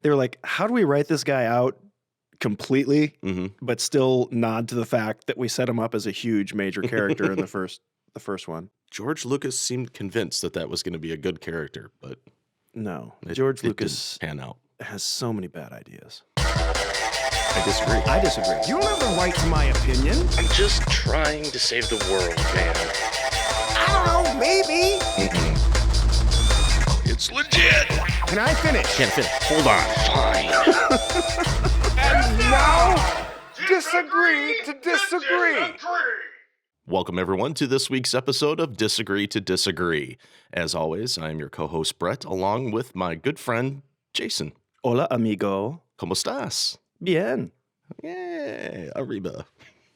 they were like, how do we write this guy out completely, but still nod to the fact that we set him up as a huge major character in the first one? George Lucas seemed convinced that was going to be a good character, but no, George Lucas didn't pan out. Has so many bad ideas. I disagree. You don't have the right to my opinion. I'm just trying to save the world, man. I don't know, maybe. It's legit. Can I finish? Can't finish. Hold on. Fine. And now, disagree to disagree. Welcome, everyone, to this week's episode of Disagree to Disagree. As always, I'm your co-host, Brett, along with my good friend, Jason. Hola, amigo. ¿Cómo estás? Bien. Yeah, arriba.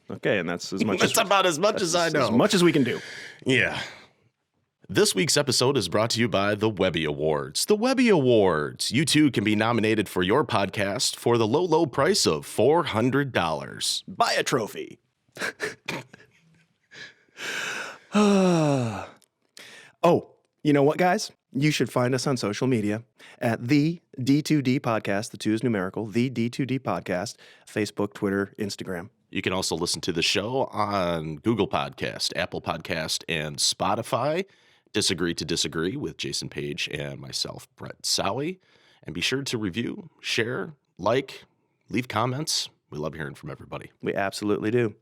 Okay, and that's as much That's about as much as I know. As much as we can do. Yeah. This week's episode is brought to you by the Webby Awards. The Webby Awards. You too can be nominated for your podcast for the low, low price of $400. Buy a trophy. Oh, you know what, guys? You should find us on social media at the D2D podcast. The 2 is numerical. The D2D podcast. Facebook, Twitter, Instagram. You can also listen to the show on Google Podcast, Apple Podcast, and Spotify. Disagree to Disagree with Jason Page and myself, Brett Sowie. And be sure to review, share, like, leave comments. We love hearing from everybody. We absolutely do.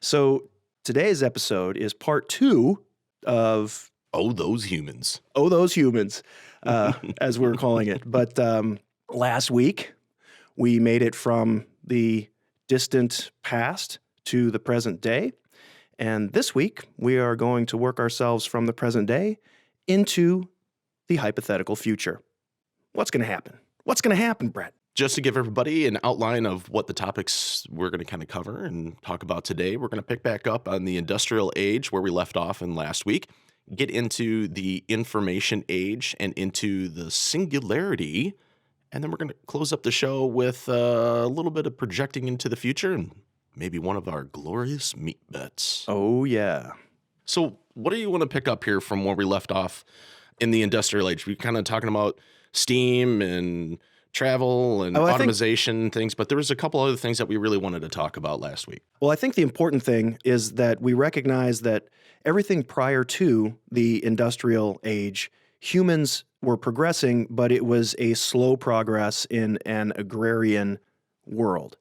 So today's episode is part 2 of Oh, Those Humans. Oh, Those Humans, as we're calling it. But last week, we made it from the distant past to the present day. And this week, we are going to work ourselves from the present day into the hypothetical future. What's going to happen? What's going to happen, Brett? Just to give everybody an outline of what the topics we're going to kind of cover and talk about today, we're going to pick back up on the industrial age where we left off in last week, get into the information age and into the singularity, and then we're going to close up the show with a little bit of projecting into the future and maybe one of our glorious meat bets. Oh, yeah. So what do you want to pick up here from where we left off in the industrial age? We're kind of talking about steam and travel and automation things, but there was a couple other things that we really wanted to talk about last week. Well, I think the important thing is that we recognize that everything prior to the industrial age, humans were progressing, but it was a slow progress in an agrarian world.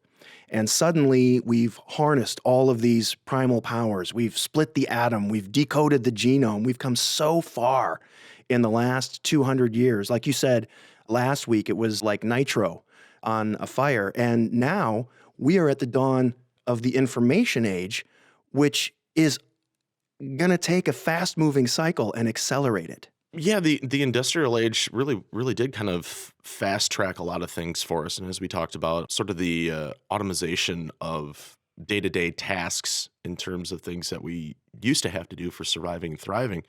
And suddenly we've harnessed all of these primal powers. We've split the atom. We've decoded the genome. We've come so far in the last 200 years. Like you said, last week, it was like nitro on a fire. And now we are at the dawn of the information age, which is going to take a fast-moving cycle and accelerate it. Yeah, the industrial age really did kind of fast track a lot of things for us. And as we talked about, sort of the automation of day-to-day tasks in terms of things that we used to have to do for surviving and thriving.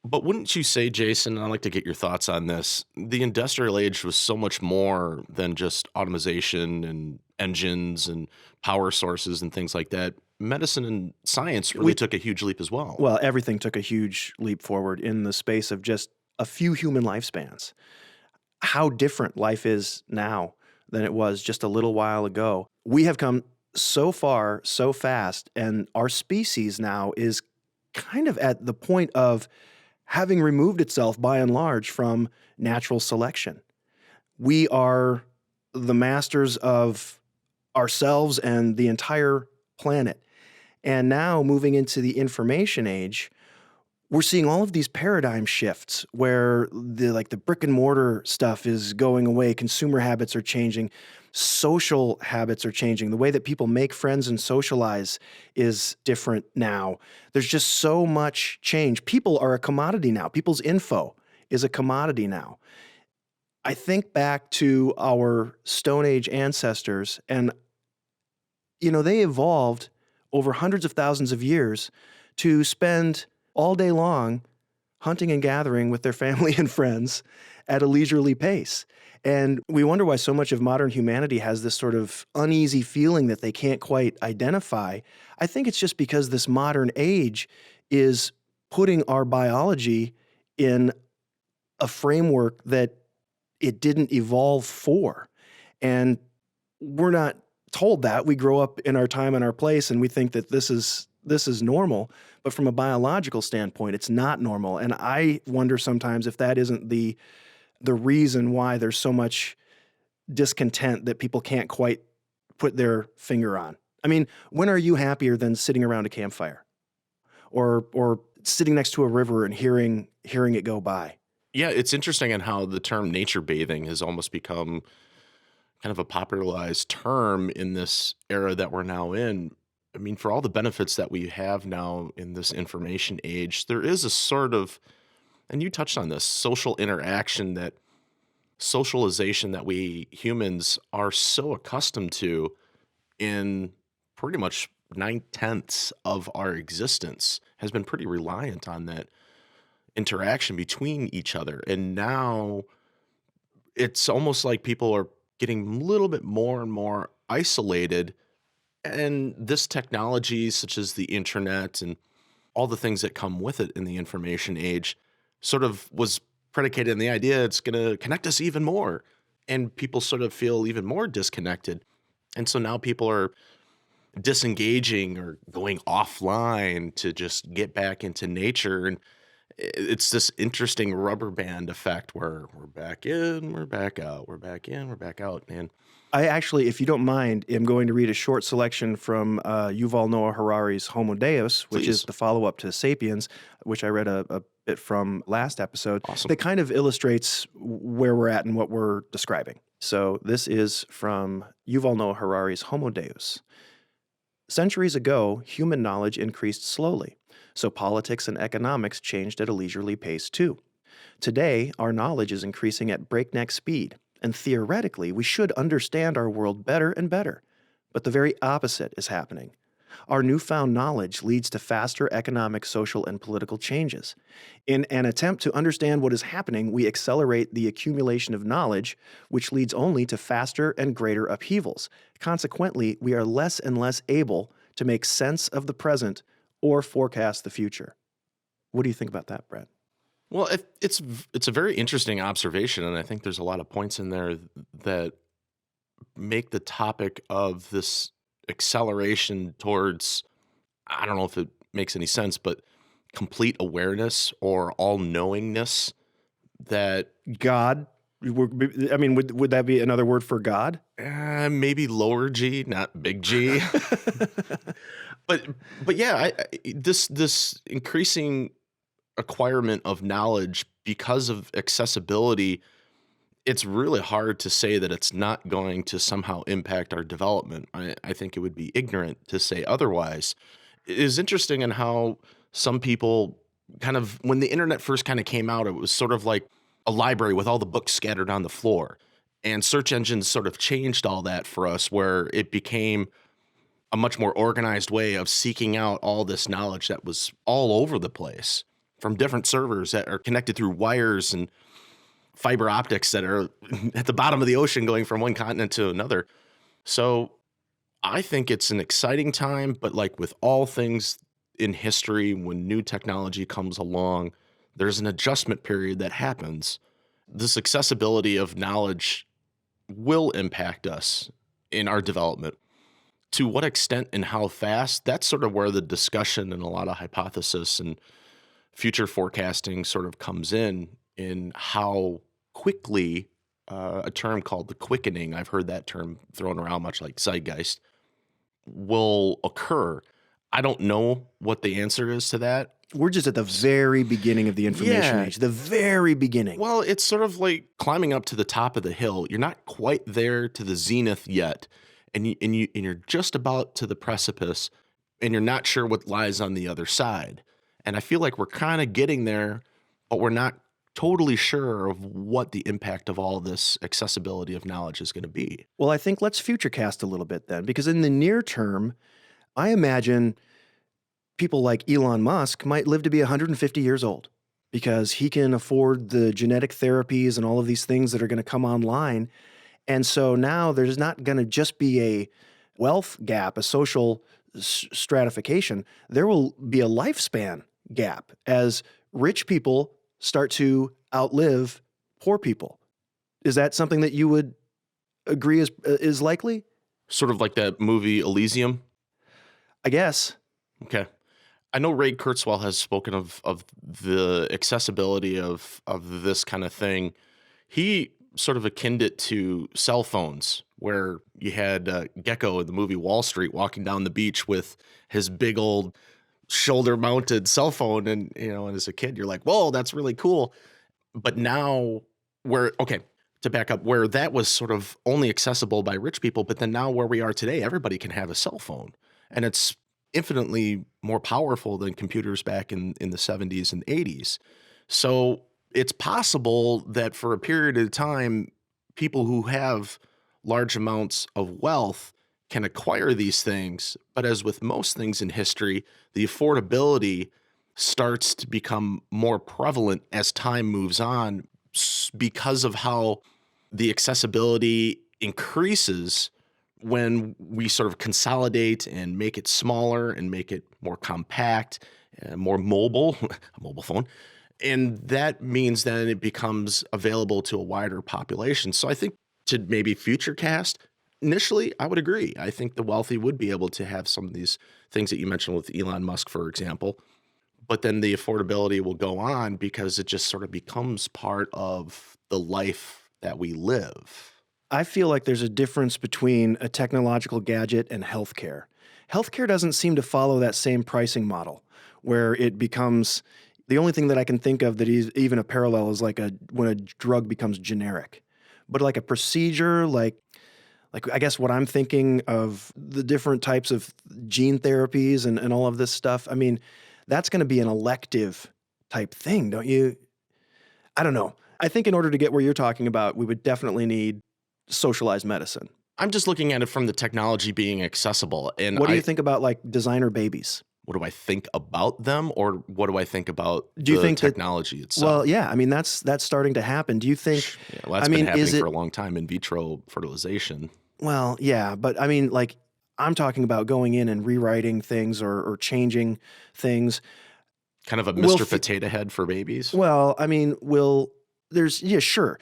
But wouldn't you say, Jason, and I'd like to get your thoughts on this, the industrial age was so much more than just automation and engines and power sources and things like that. Medicine and science really took a huge leap as well. Well, everything took a huge leap forward in the space of just a few human lifespans. How different life is now than it was just a little while ago. We have come so far, so fast, and our species now is kind of at the point of having removed itself by and large from natural selection. We are the masters of ourselves and the entire planet. And now moving into the information age, we're seeing all of these paradigm shifts where the brick and mortar stuff is going away. Consumer habits are changing. Social habits are changing. The way that people make friends and socialize is different now. There's just so much change. People are a commodity now. People's info is a commodity now. I think back to our Stone Age ancestors, and they evolved over hundreds of thousands of years to spend all day long hunting and gathering with their family and friends at a leisurely pace. And we wonder why so much of modern humanity has this sort of uneasy feeling that they can't quite identify. I think it's just because this modern age is putting our biology in a framework that it didn't evolve for. And we're not told that. We grow up in our time and our place, and we think that this is normal. But from a biological standpoint, it's not normal. And I wonder sometimes if that isn't the reason why there's so much discontent that people can't quite put their finger on. I mean, when are you happier than sitting around a campfire or sitting next to a river and hearing it go by? Yeah, it's interesting in how the term nature bathing has almost become kind of a popularized term in this era that we're now in. I mean, for all the benefits that we have now in this information age, there is a sort of, and you touched on this, social interaction, that socialization that we humans are so accustomed to in pretty much 9/10 of our existence has been pretty reliant on that interaction between each other. And now it's almost like people are getting a little bit more and more isolated. And this technology, such as the internet and all the things that come with it in the information age, sort of was predicated on the idea it's going to connect us even more. And people sort of feel even more disconnected. And so now people are disengaging or going offline to just get back into nature. And it's this interesting rubber band effect where we're back in, we're back out, we're back in, we're back out. And I actually, if you don't mind, am going to read a short selection from Yuval Noah Harari's Homo Deus, which is Please. the follow-up to Sapiens, which I read a bit from last episode. Awesome. That kind of illustrates where we're at and what we're describing. So this is from Yuval Noah Harari's Homo Deus. Centuries ago, human knowledge increased slowly, so politics and economics changed at a leisurely pace too. Today, our knowledge is increasing at breakneck speed, and theoretically, we should understand our world better and better. But the very opposite is happening. Our newfound knowledge leads to faster economic, social, and political changes. In an attempt to understand what is happening, we accelerate the accumulation of knowledge, which leads only to faster and greater upheavals. Consequently, we are less and less able to make sense of the present or forecast the future. What do you think about that, Brad? Well, it's a very interesting observation, and I think there's a lot of points in there that make the topic of this acceleration towards, I don't know if it makes any sense, but complete awareness or all-knowingness that God? I mean, would that be another word for God? maybe lower G, not big G. but yeah, this increasing acquirement of knowledge because of accessibility, it's really hard to say that it's not going to somehow impact our development. I think it would be ignorant to say otherwise. It is interesting in how some people kind of, when the internet first kind of came out, it was sort of like a library with all the books scattered on the floor. And search engines sort of changed all that for us, where it became a much more organized way of seeking out all this knowledge that was all over the place from different servers that are connected through wires and fiber optics that are at the bottom of the ocean going from one continent to another. So I think it's an exciting time, but like with all things in history, when new technology comes along, there's an adjustment period that happens. This accessibility of knowledge will impact us in our development. To what extent and how fast, that's sort of where the discussion and a lot of hypothesis and future forecasting sort of comes in how quickly a term called the quickening, I've heard that term thrown around much like zeitgeist, will occur. I don't know what the answer is to that. We're just at the very beginning of the information Yeah. age, the very beginning. Well, it's sort of like climbing up to the top of the hill. You're not quite there to the zenith yet, and you're just about to the precipice, and you're not sure what lies on the other side. And I feel like we're kind of getting there, but we're not totally sure of what the impact of all this accessibility of knowledge is going to be. Well, I think let's futurecast a little bit then, because in the near term, I imagine people like Elon Musk might live to be 150 years old because he can afford the genetic therapies and all of these things that are going to come online. And so now there's not going to just be a wealth gap, a social stratification. There will be a lifespan gap as rich people start to outlive poor people. Is that something that you would agree is likely? Sort of like that movie Elysium. I guess. Okay. I know Ray Kurzweil has spoken of the accessibility of this kind of thing. He sort of akined it to cell phones, where you had Gecko in the movie Wall Street walking down the beach with his big old shoulder-mounted cell phone, and and as a kid, you're like, "Whoa, that's really cool." But now, to back up, where that was sort of only accessible by rich people, but then now where we are today, everybody can have a cell phone, and it's infinitely more powerful than computers back in the 70s and 80s. So it's possible that for a period of time, people who have large amounts of wealth can acquire these things. But as with most things in history, the affordability starts to become more prevalent as time moves on because of how the accessibility increases when we sort of consolidate and make it smaller and make it more compact, more mobile, a mobile phone. And that means then it becomes available to a wider population. So I think to maybe future cast, initially, I would agree. I think the wealthy would be able to have some of these things that you mentioned with Elon Musk, for example. But then the affordability will go on because it just sort of becomes part of the life that we live. I feel like there's a difference between a technological gadget and healthcare. Healthcare doesn't seem to follow that same pricing model, where it becomes the only thing that I can think of that is even a parallel is like when a drug becomes generic. But like a procedure, like I guess what I'm thinking of the different types of gene therapies and all of this stuff. I mean, that's going to be an elective type thing, don't you? I don't know. I think in order to get where you're talking about, we would definitely need socialized medicine. I'm just looking at it from the technology being accessible. And What do you think about like designer babies? What do I think about them, or what do I think about Do you the think technology itself? Well, yeah, I mean that's starting to happen. Do you think? Yeah, well, that's been happening for a long time, in vitro fertilization. Well, yeah, but I mean, like I'm talking about going in and rewriting things or changing things. Kind of a Mr. Potato Head for babies? Well, I mean, sure,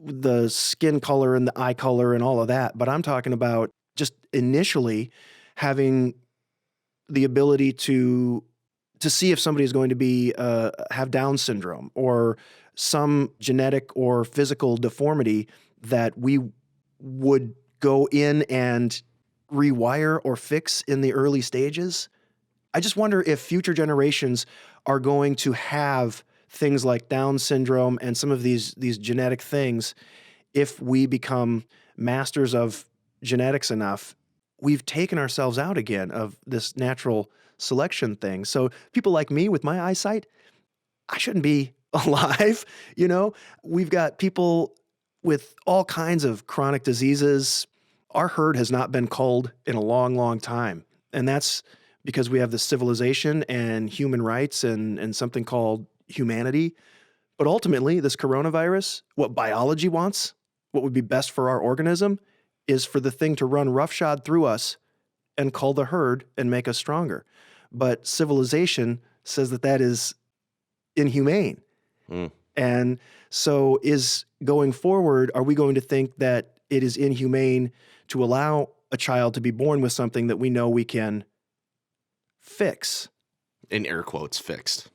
the skin color and the eye color and all of that, but I'm talking about just initially having the ability to see if somebody is going to be have Down syndrome or some genetic or physical deformity that we would go in and rewire or fix in the early stages. I just wonder if future generations are going to have things like Down syndrome and some of these genetic things. If we become masters of genetics enough, we've taken ourselves out again of this natural selection thing. So people like me with my eyesight, I shouldn't be alive. We've got people with all kinds of chronic diseases. Our herd has not been culled in a long, long time. And that's because we have the civilization and human rights and something called humanity. But ultimately, this coronavirus, what biology wants, what would be best for our organism, is for the thing to run roughshod through us and cull the herd and make us stronger. But civilization says that is inhumane. And so going forward, are we going to think that it is inhumane to allow a child to be born with something that we know we can fix? In air quotes, fixed.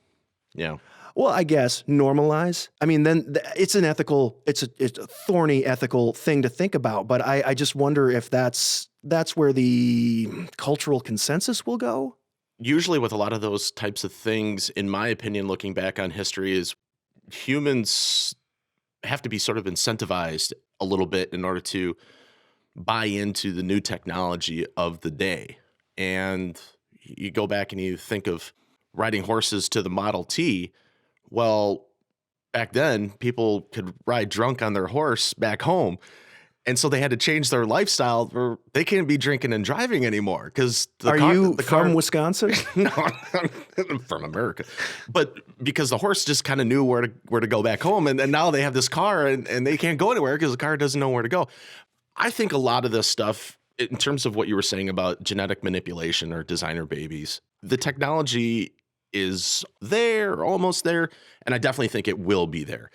Yeah. Well, I guess normalize. I mean, then it's it's a thorny ethical thing to think about. But I just wonder if that's where the cultural consensus will go. Usually with a lot of those types of things, in my opinion, looking back on history, is humans have to be sort of incentivized a little bit in order to buy into the new technology of the day. And you go back and you think of riding horses to the Model T. Well, back then, people could ride drunk on their horse back home. And so they had to change their lifestyle where they can't be drinking and driving anymore. Because Are you from Wisconsin? No, I'm from America. But because the horse just kind of knew where to go back home. And now they have this car and they can't go anywhere because the car doesn't know where to go. I think a lot of this stuff, in terms of what you were saying about genetic manipulation or designer babies, the technology is there, almost there, and I definitely think it will be there.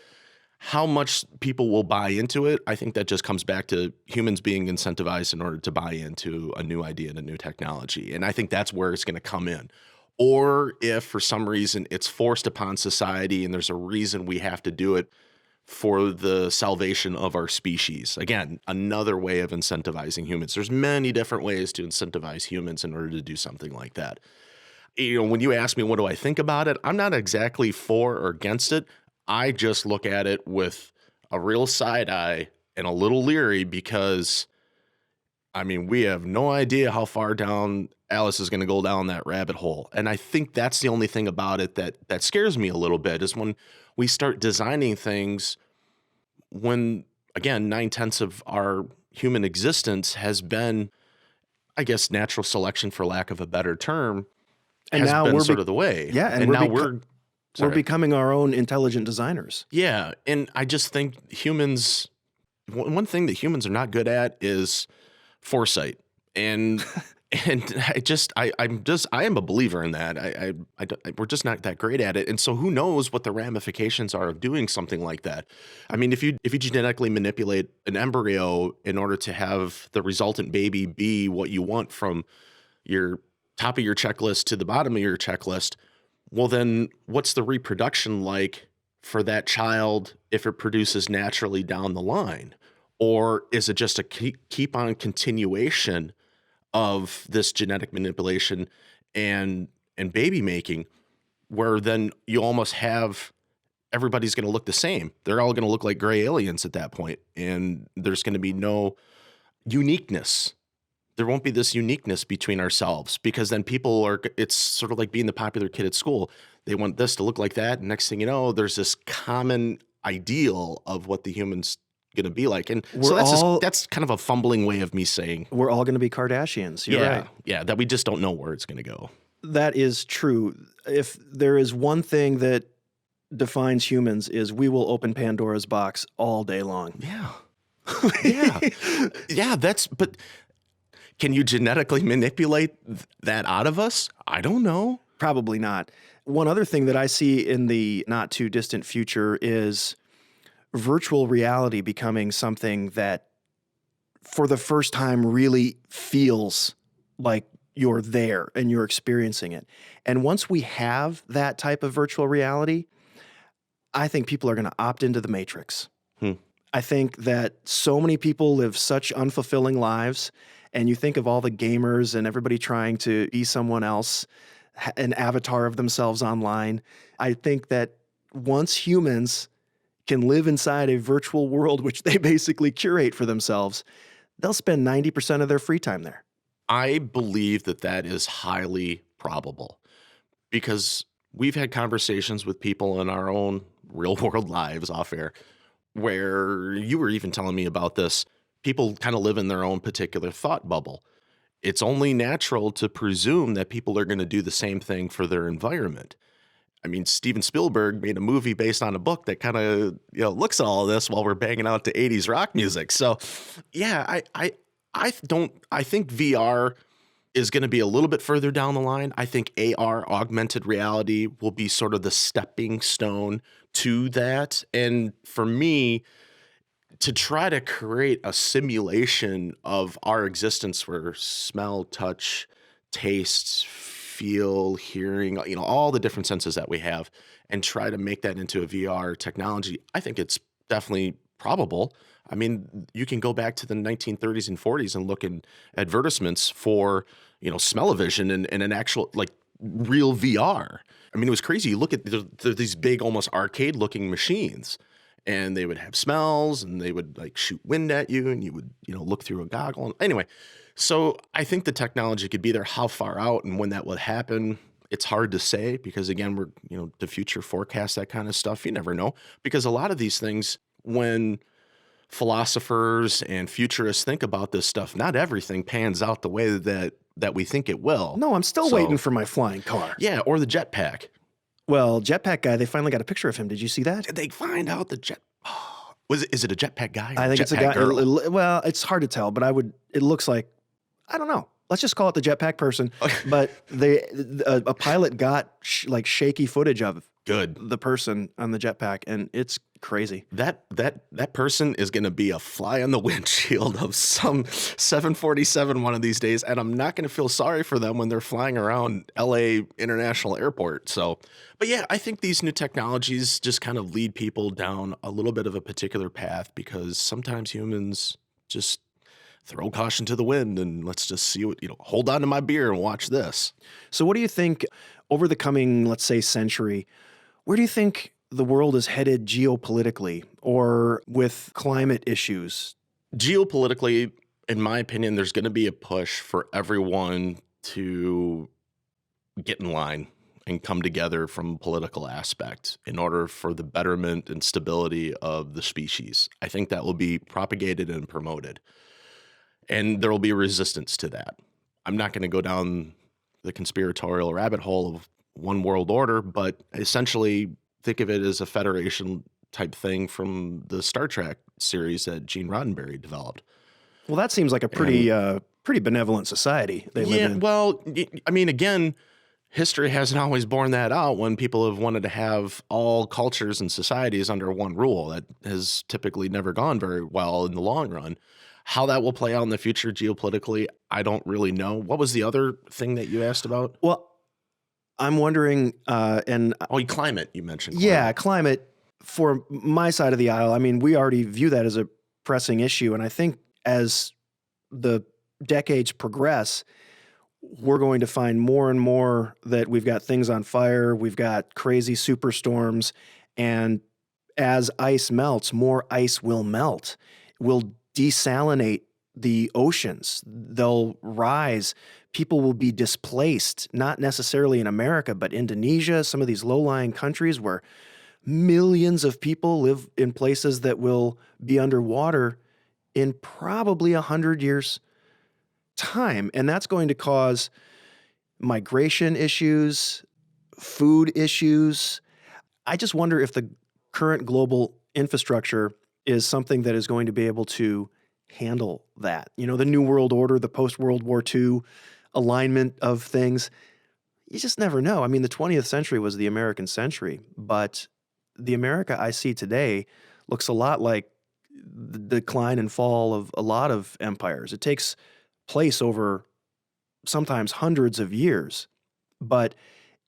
How much people will buy into it, I think that just comes back to humans being incentivized in order to buy into a new idea and a new technology. And I think that's where it's going to come in. Or if for some reason it's forced upon society and there's a reason we have to do it for the salvation of our species. Again, another way of incentivizing humans. There's many different ways to incentivize humans in order to do something like that. When you ask me what do I think about it, I'm not exactly for or against it. I just look at it with a real side eye and a little leery because, I mean, we have no idea how far down Alice is going to go down that rabbit hole. And I think that's the only thing about it that scares me a little bit is when we start designing things when, again, 9/10 of our human existence has been, I guess, natural selection, for lack of a better term, And has now been we're sort of the way. Yeah, and now we're sorry. becoming our own intelligent designers. Yeah, and I just think humans, one thing that humans are not good at is foresight, and I am a believer in that. We're just not that great at it, and so who knows what the ramifications are of doing something like that? I mean, if you genetically manipulate an embryo in order to have the resultant baby be what you want from your top of your checklist to the bottom of your checklist, well, then what's the reproduction like for that child if it produces naturally down the line? Or is it just a keep on continuation of this genetic manipulation and baby making, where then you almost have everybody's going to look the same? They're all going to look like gray aliens at that point, and there's going to be no uniqueness. There won't be this uniqueness between ourselves because then it's sort of like being the popular kid at school. They want this to look like that. And next thing you know, there's this common ideal of what the human's going to be like. And so that's kind of a fumbling way of me saying We're all going to be Kardashians. You're right. Yeah, that we just don't know where it's going to go. That is true. If there is one thing that defines humans is we will open Pandora's box all day long. Yeah. Yeah, but can you genetically manipulate that out of us? I don't know. Probably not. One other thing that I see in the not too distant future is virtual reality becoming something that for the first time really feels like you're there and you're experiencing it. And once we have that type of virtual reality, I think people are going to opt into the Matrix. I think that so many people live such unfulfilling lives, and you think of all the gamers and everybody trying to be someone else, an avatar of themselves online. I think that once humans can live inside a virtual world, which they basically curate for themselves, they'll spend 90% of their free time there. I believe that is highly probable because we've had conversations with people in our own real world lives off air where you were even telling me about this. People kind of live in their own particular thought bubble. It's only natural to presume that people are going to do the same thing for their environment. I mean, Steven Spielberg made a movie based on a book that kind of, looks at all of this while we're banging out to 80s rock music. So, yeah, I think VR is going to be a little bit further down the line. I think AR, augmented reality, will be sort of the stepping stone to that. And for me, to try to create a simulation of our existence where smell, touch, taste, feel, hearing, all the different senses that we have, and try to make that into a VR technology, I think it's definitely probable. I mean, you can go back to the 1930s and 40s and look in advertisements for, smell-o-vision and an actual, real VR. I mean, it was crazy. You look at these big, almost arcade-looking machines, and they would have smells, and they would, shoot wind at you, and you would, look through a goggle. Anyway, so I think the technology could be there. How far out and when that would happen, it's hard to say because, again, we're, the future forecast, that kind of stuff. You never know because a lot of these things, when philosophers and futurists think about this stuff, not everything pans out the way that we think it will. No, I'm still waiting for my flying car. Yeah, or the jetpack. Well, jetpack guy, they finally got a picture of him. Did you see that? Did they find out the jet? Oh, is it a jetpack guy? Or I think it's a guy. Well, it's hard to tell, but it looks like, I don't know. Let's just call it the jetpack person. Okay. But a pilot got shaky footage of Good. the person on the jetpack, and it's Crazy. That person is going to be a fly on the windshield of some 747 one of these days, and I'm not going to feel sorry for them when they're flying around LA International Airport. So, but yeah, I think these new technologies just kind of lead people down a little bit of a particular path because sometimes humans just throw caution to the wind and let's just see what, hold on to my beer and watch this. So what do you think over the coming, let's say, century, where do you think the world is headed geopolitically or with climate issues? Geopolitically, in my opinion, there's going to be a push for everyone to get in line and come together from a political aspect in order for the betterment and stability of the species. I think that will be propagated and promoted. And there will be resistance to that. I'm not going to go down the conspiratorial rabbit hole of one world order, but essentially think of it as a federation type thing from the Star Trek series that Gene Roddenberry developed. Well, that seems like a pretty benevolent society they live in. Well, I mean, again, history hasn't always borne that out when people have wanted to have all cultures and societies under one rule. That has typically never gone very well in the long run. How that will play out in the future geopolitically, I don't really know. What was the other thing that you asked about? Well, I'm wondering, Climate, you mentioned. Yeah, climate. For my side of the aisle, I mean, we already view that as a pressing issue. And I think as the decades progress, we're going to find more and more that we've got things on fire, we've got crazy superstorms, and as ice melts, more ice will melt. We'll desalinate the oceans. They'll rise. People will be displaced, not necessarily in America, but Indonesia, some of these low-lying countries where millions of people live in places that will be underwater in probably 100 years' time. And that's going to cause migration issues, food issues. I just wonder if the current global infrastructure is something that is going to be able to handle that. The New World Order, the post-World War II alignment of things. You just never know. I mean, the 20th century was the American century, but the America I see today looks a lot like the decline and fall of a lot of empires. It takes place over sometimes hundreds of years. But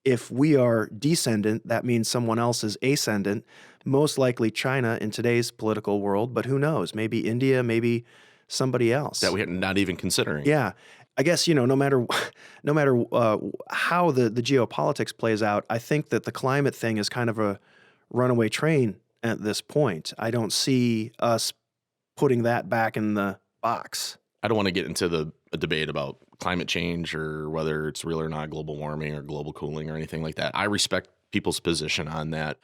if we are descendant, that means someone else is ascendant, most likely China in today's political world, but who knows? Maybe India, maybe somebody else. That we're not even considering. Yeah. I guess, no matter how the geopolitics plays out, I think that the climate thing is kind of a runaway train at this point. I don't see us putting that back in the box. I don't want to get into a debate about climate change or whether it's real or not, global warming or global cooling or anything like that. I respect people's position on that.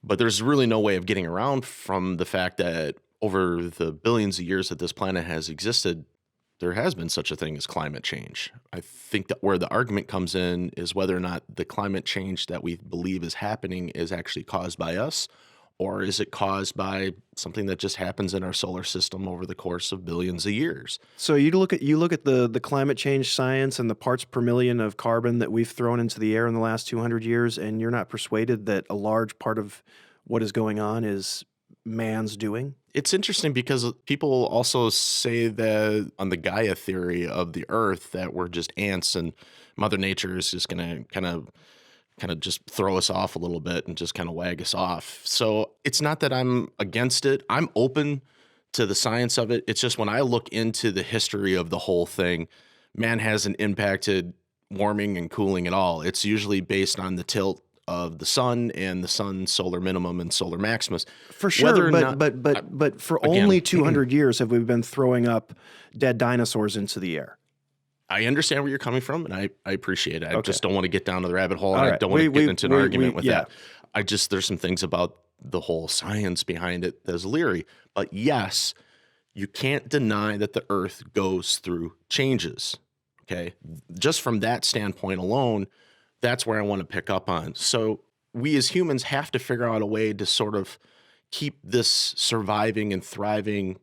But there's really no way of getting around from the fact that over the billions of years that this planet has existed, there has been such a thing as climate change. I think that where the argument comes in is whether or not the climate change that we believe is happening is actually caused by us, or is it caused by something that just happens in our solar system over the course of billions of years? So you look at the climate change science and the parts per million of carbon that we've thrown into the air in the last 200 years, and you're not persuaded that a large part of what is going on is man's doing? It's interesting because people also say that on the Gaia theory of the Earth that we're just ants and Mother Nature is just going to kind of just throw us off a little bit and just kind of wag us off. So it's not that I'm against it. I'm open to the science of it. It's just when I look into the history of the whole thing, man hasn't impacted warming and cooling at all. It's usually based on the tilt of the sun and the sun's solar minimum and solar maximus. For sure, but for again, only 200 years have we been throwing up dead dinosaurs into the air. I understand where you're coming from, and I appreciate it. I just don't want to get down to the rabbit hole, and right. I don't want to get into an argument with that. There's some things about the whole science behind it that's leery. But yes, you can't deny that the Earth goes through changes, okay? Just from that standpoint alone, that's where I want to pick up on. So we as humans have to figure out a way to sort of keep this surviving and thriving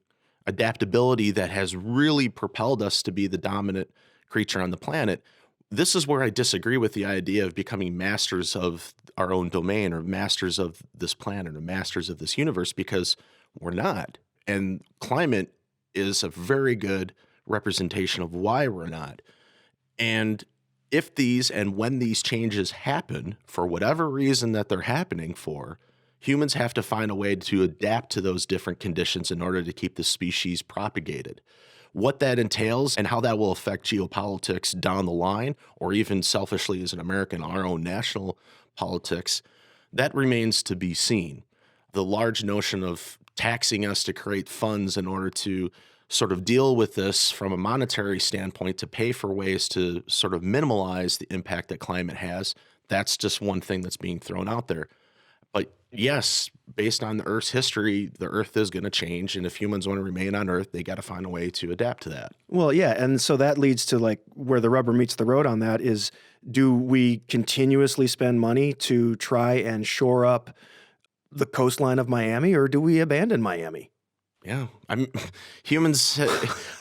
adaptability that has really propelled us to be the dominant creature on the planet. this is where I disagree with the idea of becoming masters of our own domain or masters of this planet or masters of this universe, because we're not. And climate is a very good representation of why we're not. And if these and when these changes happen, for whatever reason that they're happening for, humans have to find a way to adapt to those different conditions in order to keep the species propagated. What that entails and how that will affect geopolitics down the line, or even selfishly as an American, our own national politics, that remains to be seen. The large notion of taxing us to create funds in order to sort of deal with this from a monetary standpoint to pay for ways to sort of minimize the impact that climate has, that's just one thing that's being thrown out there. But yes, based on the Earth's history, the Earth is going to change. And if humans want to remain on Earth, they got to find a way to adapt to that. Well, yeah. And so that leads to like where the rubber meets the road on that is, do we continuously spend money to try and shore up the coastline of Miami, or do we abandon Miami? Yeah. Humans,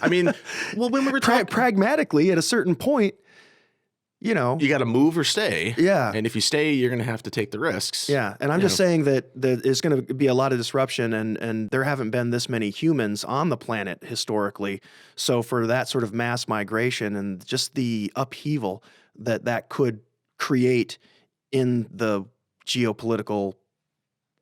I mean, well, when we were talking pragmatically at a certain point, you know, you got to move or stay. Yeah. And if you stay, you're going to have to take the risks. Yeah. And I'm just saying that there's going to be a lot of disruption, and there haven't been this many humans on the planet historically. So for that sort of mass migration and just the upheaval that could create in the geopolitical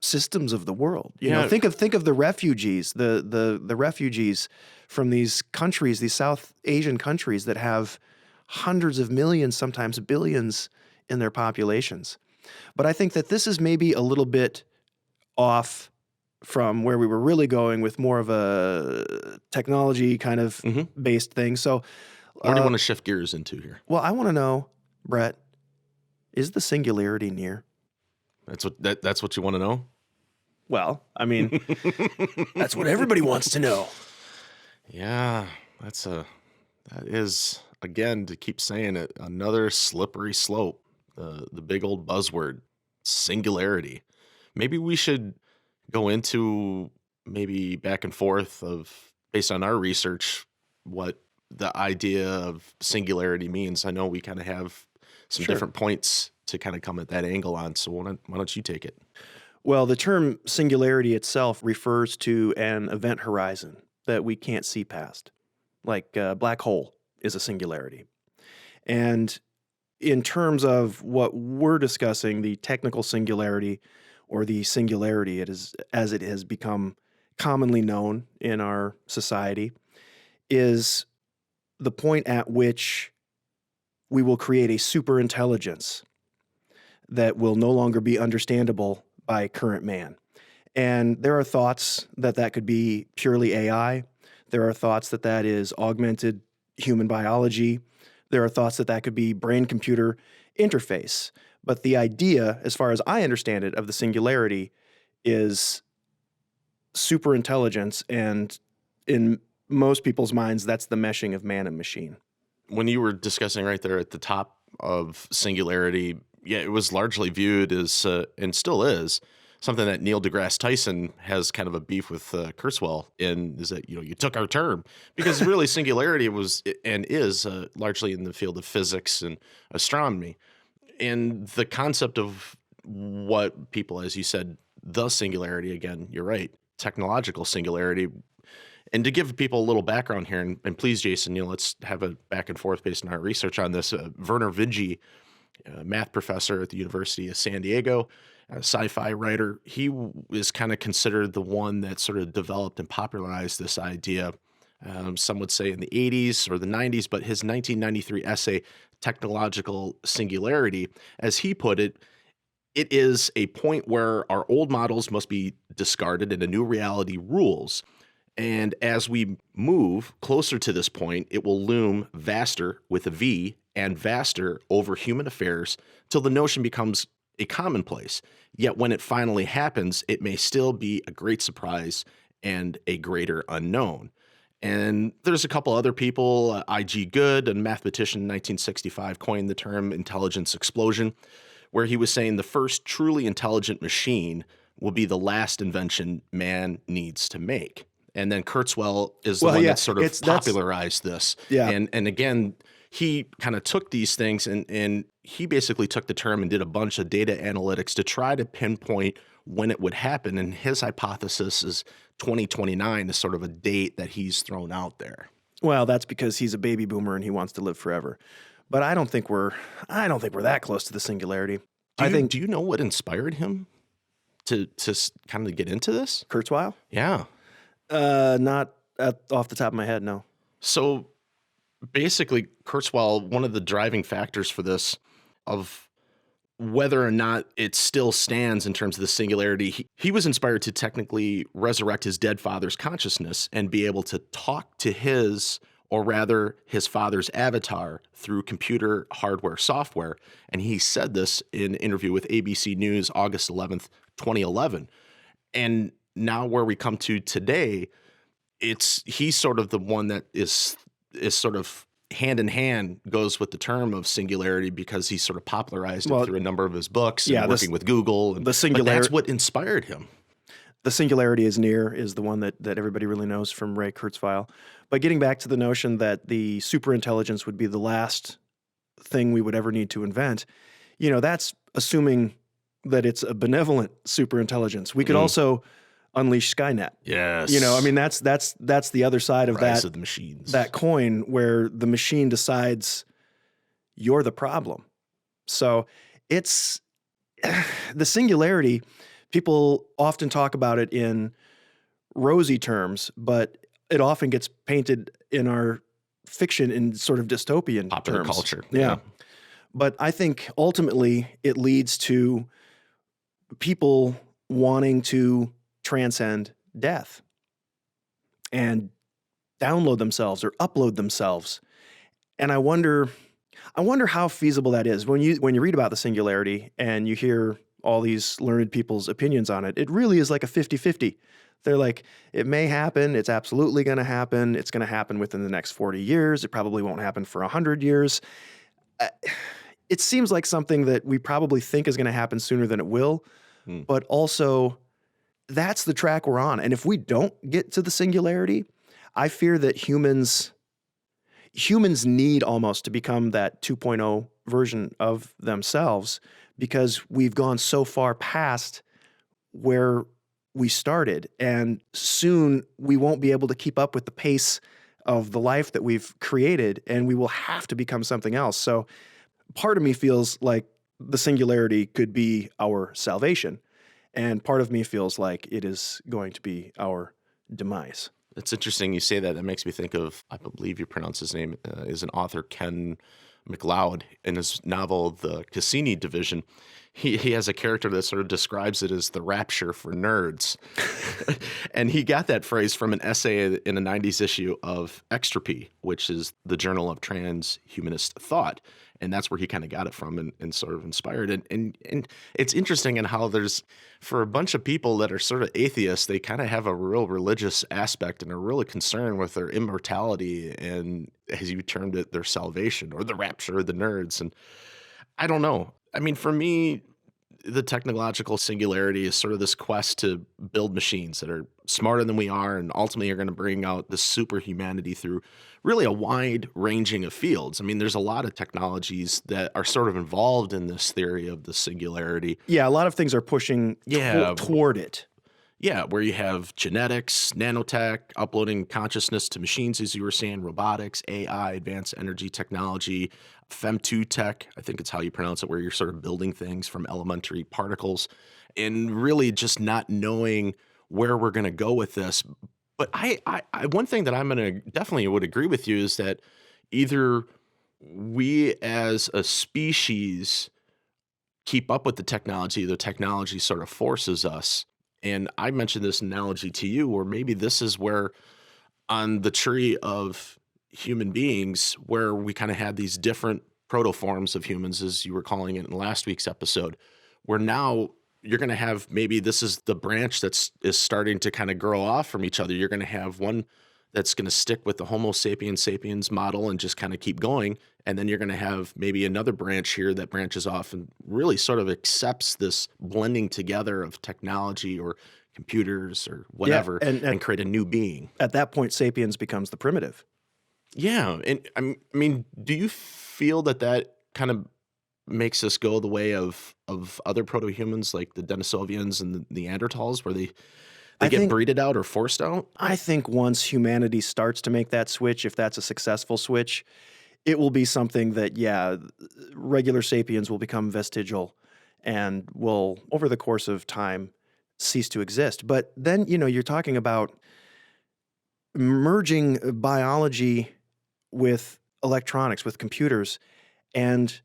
systems of the world, you know, think of the refugees, the refugees from these countries, these South Asian countries that have hundreds of millions, sometimes billions in their populations. But I think that this is maybe a little bit off from where we were really going with more of a technology kind of based thing. So where do you want to shift gears into here? Well, I want to know, Brett, is the singularity near? That's what you want to know? Well, I mean, that's what everybody wants to know. Yeah, that is, again, to keep saying it, another slippery slope. The big old buzzword, singularity. Maybe we should go into maybe back and forth of, based on our research, what the idea of singularity means. I know we kind of have some different points to kind of come at that angle on. So why don't you take it? Well, the term singularity itself refers to an event horizon that we can't see past. Like a black hole is a singularity. And in terms of what we're discussing, the technical singularity or the singularity, it is as it has become commonly known in our society, is the point at which we will create a superintelligence that will no longer be understandable by current man. And there are thoughts that could be purely AI. There are thoughts that is augmented human biology. There are thoughts that could be brain-computer interface. But the idea, as far as I understand it, of the singularity is superintelligence, and in most people's minds, that's the meshing of man and machine. When you were discussing right there at the top of singularity, yeah, it was largely viewed as, and still is, something that Neil deGrasse Tyson has kind of a beef with Kurzweil in, is that, you took our term. Because really singularity was and is largely in the field of physics and astronomy. And the concept of what people, as you said, the singularity, again, you're right, technological singularity. And to give people a little background here, and please, Jason, let's have a back and forth based on our research on this. Werner Vinge, math professor at the University of San Diego, a sci-fi writer, he is kind of considered the one that sort of developed and popularized this idea. Some would say in the 80s or the 90s, but his 1993 essay, Technological Singularity, as he put it, it is a point where our old models must be discarded and a new reality rules. And as we move closer to this point, it will loom vaster with a V and vaster over human affairs till the notion becomes a commonplace. Yet when it finally happens, it may still be a great surprise and a greater unknown. And there's a couple other people, I.G. Good, a mathematician in 1965, coined the term intelligence explosion, where he was saying the first truly intelligent machine will be the last invention man needs to make. And then Kurzweil is the one that sort of popularized this. Yeah. And again, he kind of took these things and he basically took the term and did a bunch of data analytics to try to pinpoint when it would happen. And his hypothesis is 2029 is sort of a date that he's thrown out there. Well, that's because he's a baby boomer and he wants to live forever. But I don't think we're that close to the singularity. Do you know what inspired him to kind of get into this? Kurzweil? Yeah. Not off the top of my head, no. So basically, Kurzweil, one of the driving factors for this, of whether or not it still stands in terms of the singularity, he was inspired to technically resurrect his dead father's consciousness and be able to talk to his, or rather his father's avatar through computer hardware software. And he said this in an interview with ABC News, August 11th, 2011. And now where we come to today, he's sort of the one that is sort of hand in hand goes with the term of singularity, because he sort of popularized it through a number of his books and working with Google. And, the singularity, but that's what inspired him. The singularity is near is the one that everybody really knows from Ray Kurzweil. But getting back to the notion that the superintelligence would be the last thing we would ever need to invent, that's assuming that it's a benevolent superintelligence. We could also unleash Skynet. Yes. That's the other side of Rise of the machines. that coin, where the machine decides you're the problem. So it's the singularity. People often talk about it in rosy terms, but it often gets painted in our fiction in sort of dystopian popular terms. culture. Yeah. But I think ultimately it leads to people wanting to transcend death and download themselves or upload themselves. And I wonder how feasible that is. When you read about the singularity and you hear all these learned people's opinions on it, it really is like a 50-50. They're like, it may happen. It's absolutely going to happen. It's going to happen within the next 40 years. It probably won't happen for 100 years. It seems like something that we probably think is going to happen sooner than it will, but also that's the track we're on. And if we don't get to the singularity, I fear that humans need almost to become that 2.0 version of themselves, because we've gone so far past where we started, and soon we won't be able to keep up with the pace of the life that we've created, and we will have to become something else. So part of me feels like the singularity could be our salvation, and part of me feels like it is going to be our demise. It's interesting you say that. That makes me think of, I believe you pronounce his name, is an author, Ken MacLeod. In his novel, The Cassini Division, he has a character that sort of describes it as the rapture for nerds. And he got that phrase from an essay in a 90s issue of Extropy, which is the journal of transhumanist thought. And that's where he kind of got it from and sort of inspired it. And it's interesting in how there's, for a bunch of people that are sort of atheists, they kind of have a real religious aspect and are really concerned with their immortality and, as you termed it, their salvation or the rapture of the nerds. And I don't know. I mean, for me, the technological singularity is sort of this quest to build machines that are smarter than we are and ultimately are going to bring out the superhumanity through really a wide ranging of fields. I mean, there's a lot of technologies that are sort of involved in this theory of the singularity. Yeah, a lot of things are pushing toward it. Yeah, where you have genetics, nanotech, uploading consciousness to machines, as you were saying, robotics, AI, advanced energy technology, Fem2 tech, I think it's how you pronounce it, where you're sort of building things from elementary particles, and really just not knowing where we're going to go with this. But I one thing that I'm going to definitely would agree with you is that either we as a species keep up with the technology sort of forces us. And I mentioned this analogy to you, or maybe this is where on the tree of human beings, where we kind of had these different protoforms of humans, as you were calling it in last week's episode, where now you're going to have, maybe this is the branch is starting to kind of grow off from each other. You're going to have one that's going to stick with the Homo sapiens sapiens model and just kind of keep going. And then you're going to have maybe another branch here that branches off and really sort of accepts this blending together of technology or computers or whatever, and create a new being. At that point, sapiens becomes the primitive. Yeah, and I mean, do you feel that that kind of makes us go the way of other proto-humans like the Denisovians and the Neanderthals, where they I get think breeded out or forced out? I think once humanity starts to make that switch, if that's a successful switch, it will be something that, yeah, regular sapiens will become vestigial and will, over the course of time, cease to exist. But then, you're talking about merging biology with electronics, with computers. And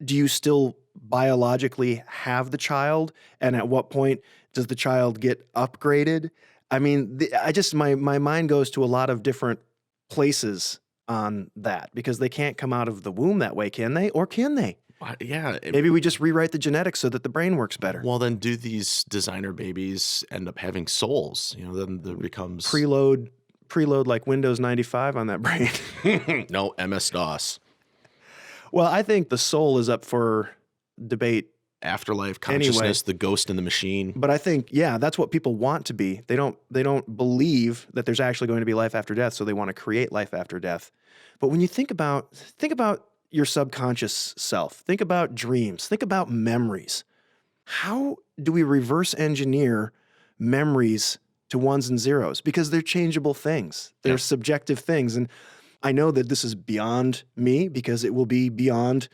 do you still biologically have the child? And at what point does the child get upgraded? I mean, my mind goes to a lot of different places on that because they can't come out of the womb that way, can they? Or can they? Yeah. Maybe we just rewrite the genetics so that the brain works better. Well, then do these designer babies end up having souls? Then there becomes Preload like Windows 95 on that brain. no MS-DOS. Well, I think the soul is up for debate. Afterlife, Anyway. consciousness, the ghost in the machine. But I think, yeah, that's what people want to be. They don't believe that there's actually going to be life after death, so they want to create life after death. But when you think about your subconscious self, think about dreams, think about memories. How do we reverse engineer memories to ones and zeros? Because they're changeable things. They're subjective things. And I know that this is beyond me because it will be beyond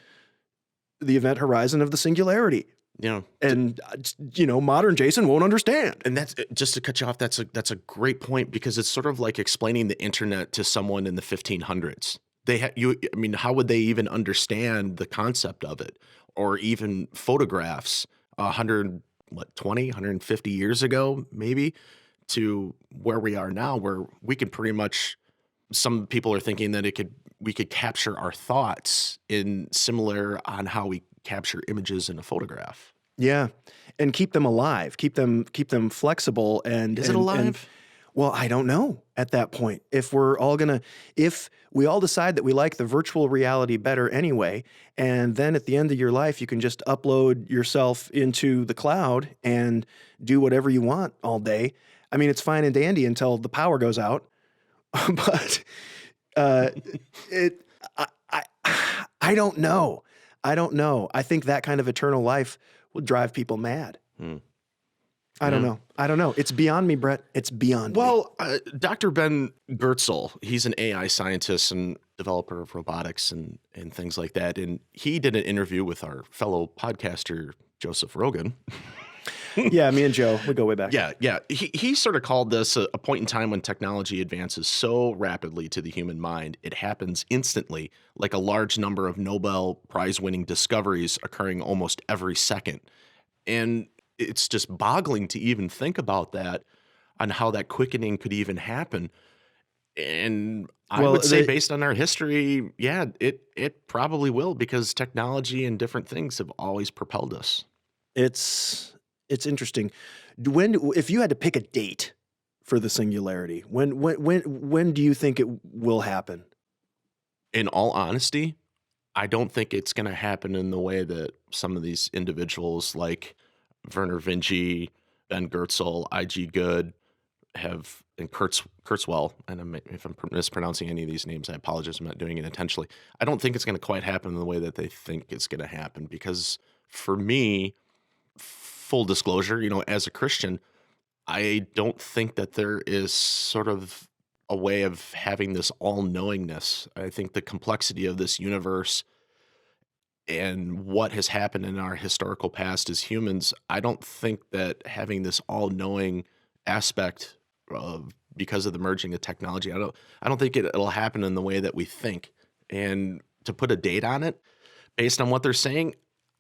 the event horizon of the singularity. Yeah. And, modern Jason won't understand. And that's just to cut you off. That's a great point because it's sort of like explaining the internet to someone in the 1500s. How would they even understand the concept of it, or even photographs 150 years ago, maybe, to where we are now, where we could pretty much. Some people are thinking that we could capture our thoughts in similar on how we capture images in a photograph. Yeah, and keep them alive, keep them flexible. And Is it alive? Well, I don't know at that point. If we all decide that we like the virtual reality better anyway, and then at the end of your life, you can just upload yourself into the cloud and do whatever you want all day. I mean, it's fine and dandy until the power goes out. But I don't know. I don't know. I think that kind of eternal life will drive people mad. I don't know. It's beyond me, Brett. It's beyond me. Well, Dr. Ben Goertzel, he's an AI scientist and developer of robotics and things like that. And he did an interview with our fellow podcaster, Joseph Rogan. Yeah, me and Joe, we go way back. Yeah. He sort of called this a point in time when technology advances so rapidly to the human mind, it happens instantly, like a large number of Nobel Prize-winning discoveries occurring almost every second. And it's just boggling to even think about that, on how that quickening could even happen. And I would say, based on our history, yeah, it probably will, because technology and different things have always propelled us. It's interesting. If you had to pick a date for the singularity, when do you think it will happen? In all honesty, I don't think it's going to happen in the way that some of these individuals like Werner Vinci, Ben Goertzel, I.G. Good have, and Kurzweil, and if I'm mispronouncing any of these names, I apologize. I'm not doing it intentionally. I don't think it's going to quite happen in the way that they think it's going to happen, because for me, full disclosure, as a Christian, I don't think that there is sort of a way of having this all-knowingness. I think the complexity of this universe and what has happened in our historical past as humans, I don't think that having this all-knowing aspect because of the merging of technology, I don't think it'll happen in the way that we think. And to put a date on it, based on what they're saying,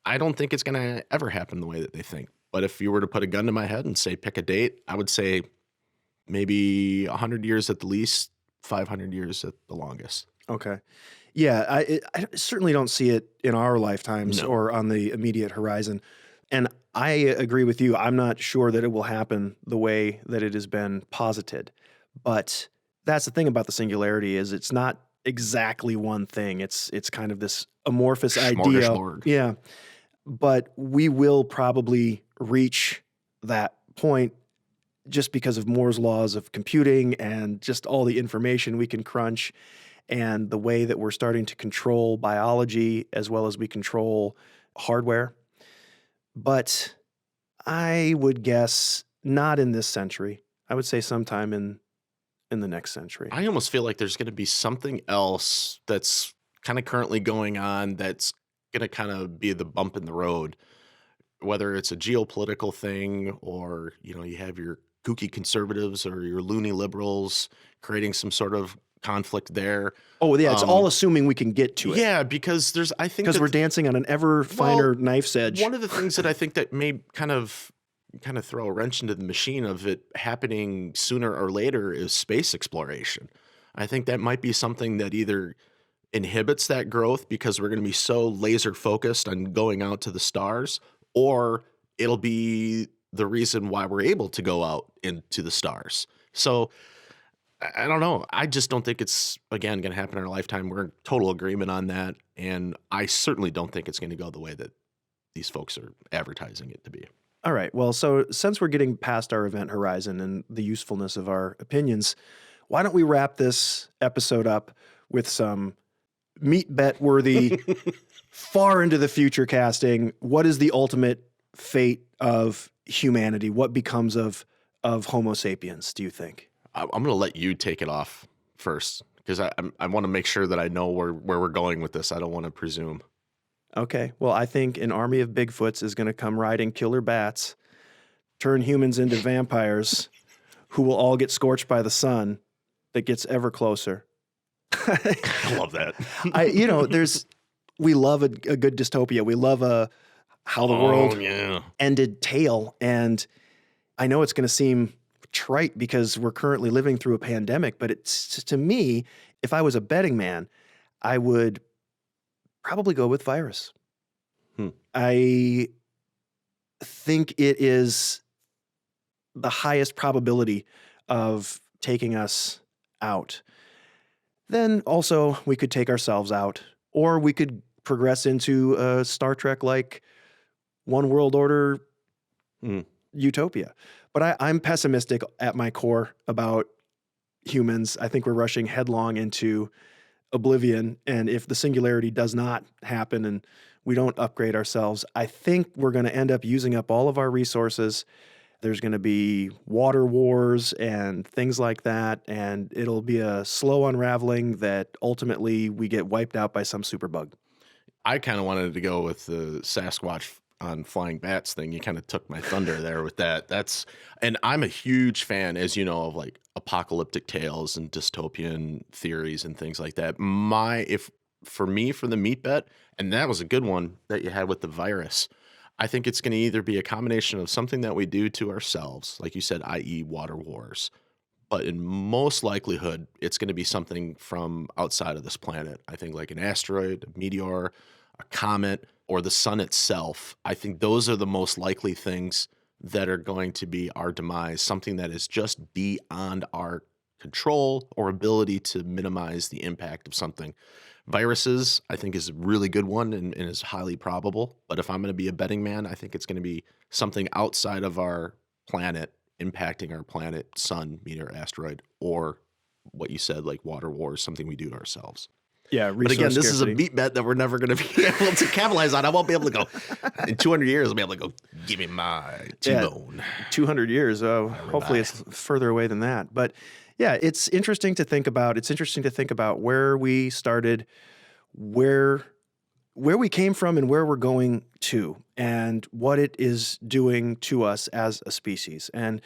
I don't think it's going to ever happen the way that they think. But if you were to put a gun to my head and say, pick a date, I would say maybe 100 years at the least, 500 years at the longest. Okay. Yeah, I certainly don't see it in our lifetimes or on the immediate horizon. And I agree with you. I'm not sure that it will happen the way that it has been posited. But that's the thing about the singularity, is it's not exactly one thing. It's kind of this amorphous idea. Yeah. But we will probably reach that point just because of Moore's laws of computing and just all the information we can crunch. and the way that we're starting to control biology as well as we control hardware. But I would guess not in this century. I would say sometime in the next century. I almost feel like there's going to be something else that's kind of currently going on that's going to kind of be the bump in the road, whether it's a geopolitical thing or, you have your kooky conservatives or your loony liberals creating some sort of conflict there. Oh, yeah, it's all assuming we can get to it. Yeah, because I think Because we're dancing on an ever finer knife's edge. One of the things that I think that may kind of throw a wrench into the machine of it happening sooner or later is space exploration. I think that might be something that either inhibits that growth because we're going to be so laser focused on going out to the stars, or it'll be the reason why we're able to go out into the stars. So I don't know. I just don't think it's, again, going to happen in our lifetime. We're in total agreement on that. And I certainly don't think it's going to go the way that these folks are advertising it to be. All right. Well, so since we're getting past our event horizon and the usefulness of our opinions, why don't we wrap this episode up with some meat bet worthy, far into the future casting? What is the ultimate fate of humanity? What becomes of Homo sapiens, do you think? I'm going to let you take it off first because I want to make sure that I know where we're going with this. I don't want to presume. Okay. Well, I think an army of Bigfoots is going to come riding killer bats, turn humans into vampires who will all get scorched by the sun that gets ever closer. I love that. We love a good dystopia. We love how the world ended tale. And I know it's going to seem trite because we're currently living through a pandemic, but it's, to me, if I was a betting man, I would probably go with virus. I think it is the highest probability of taking us out. Then also we could take ourselves out, or we could progress into a Star Trek-like one world order utopia. But I'm pessimistic at my core about humans. I think we're rushing headlong into oblivion. And if the singularity does not happen and we don't upgrade ourselves, I think we're going to end up using up all of our resources. There's going to be water wars and things like that. And it'll be a slow unraveling that ultimately we get wiped out by some superbug. I kind of wanted to go with the Sasquatch on flying bats thing. You kind of took my thunder there with that. And I'm a huge fan, as you know, of like apocalyptic tales and dystopian theories and things like that. For the meat bet, and that was a good one that you had with the virus, I think it's going to either be a combination of something that we do to ourselves, like you said, i.e. water wars, but in most likelihood, it's going to be something from outside of this planet. I think like an asteroid, a meteor, a comet, or the sun itself. I think those are the most likely things that are going to be our demise, something that is just beyond our control or ability to minimize the impact of something. Viruses, I think, is a really good one and is highly probable. But if I'm going to be a betting man, I think it's going to be something outside of our planet, impacting our planet, sun, meteor, asteroid, or what you said, like water wars, something we do to ourselves. Yeah, but again, this is a meat bet that we're never going to be able to capitalize on. I won't be able to go in 200 years. I'll be able to go, give me my T-bone. 200 years. Oh, hopefully it's further away than that. But yeah, it's interesting to think about. It's interesting to think about where we started, where we came from, and where we're going to, and what it is doing to us as a species. And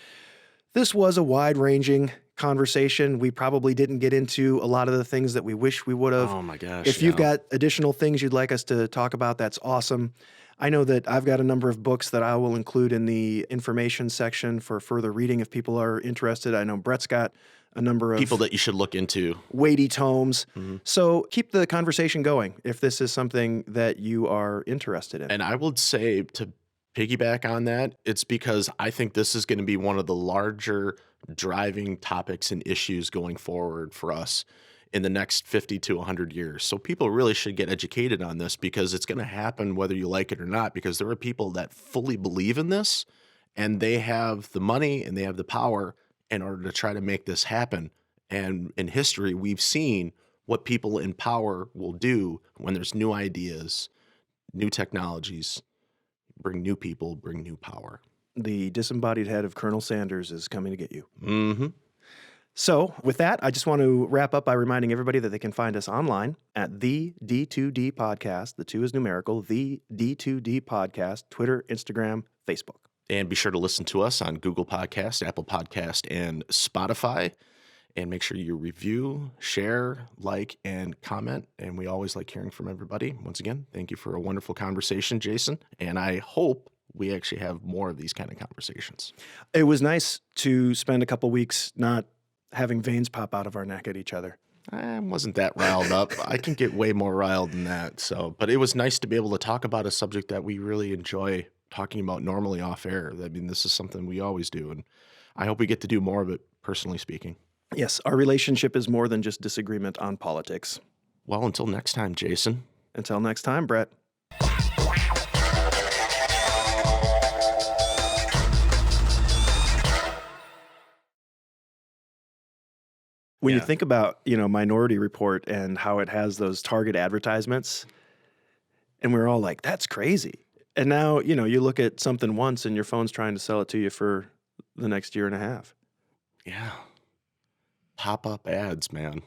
this was a wide-ranging conversation. We probably didn't get into a lot of the things that we wish we would have. Oh my gosh. If you've got additional things you'd like us to talk about, that's awesome. I know that I've got a number of books that I will include in the information section for further reading if people are interested. I know Brett's got a number of people that you should look into, weighty tomes. Mm-hmm. So keep the conversation going if this is something that you are interested in. And I would say, to piggyback on that, it's because I think this is going to be one of the larger driving topics and issues going forward for us in the next 50 to 100 years. So people really should get educated on this because it's going to happen whether you like it or not, because there are people that fully believe in this and they have the money and they have the power in order to try to make this happen. And in history, we've seen what people in power will do when there's new ideas, new technologies, bring new people, bring new power. The disembodied head of Colonel Sanders is coming to get you. Mm-hmm. So, with that, I just want to wrap up by reminding everybody that they can find us online at the D2D Podcast. The 2 is numerical, the D2D Podcast, Twitter, Instagram, Facebook. And be sure to listen to us on Google Podcast, Apple Podcast, and Spotify. And make sure you review, share, like, and comment. And we always like hearing from everybody. Once again, thank you for a wonderful conversation, Jason. And I hope we actually have more of these kind of conversations. It was nice to spend a couple weeks not having veins pop out of our neck at each other. I wasn't that riled up. I can get way more riled than that. But it was nice to be able to talk about a subject that we really enjoy talking about normally off air. I mean, this is something we always do, and I hope we get to do more of it, personally speaking. Yes, our relationship is more than just disagreement on politics. Well, until next time, Jason. Until next time, Brett. When you think about, Minority Report and how it has those target advertisements, and we're all like, that's crazy. And now, you look at something once and your phone's trying to sell it to you for the next year and a half. Yeah. Pop-up ads, man.